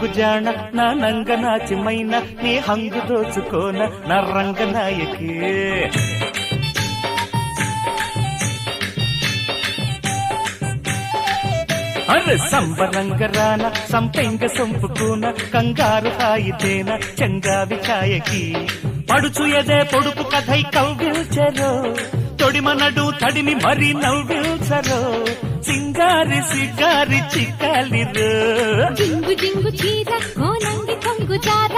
రంగు జాణ నా నంగ నాచిమైన నీ హంగు దోచుకోన నా రంగనాయకి అరే సంబరంగరాన సంపెంగ సొంపుకోన కంగారు హాయితేన చంగావి ఛాయకి పడుచు ఎదే పొడుపు కథై కవ్విల్చరో తొడిమనడు తడిని మరి నవ్విల్చరో సింగారి సిగారి చిక్కాలిరో జింగు జింగు చీర కోనంగి కొంగు జార